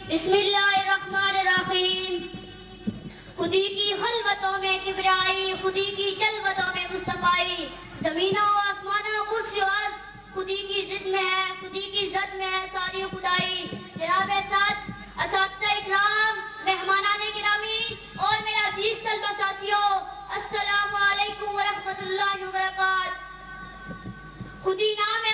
بسم اللہ الرحمن الرحیم. خودی کی خلوتوں میں کبریائی، خودی کی جلوتوں میں مصطفیٰ، زمینوں و آسمانوں کرسی و عرض خودی کی ضد میں ہے، خودی کی زد میں ہے ساری خدائی. جناب ساتھ اساتذہ اکرام، مہمانان گرامی اور میرے عزیز طلبہ ساتھیوں، السلام علیکم ورحمۃ اللہ وبرکاتہ. خودی نام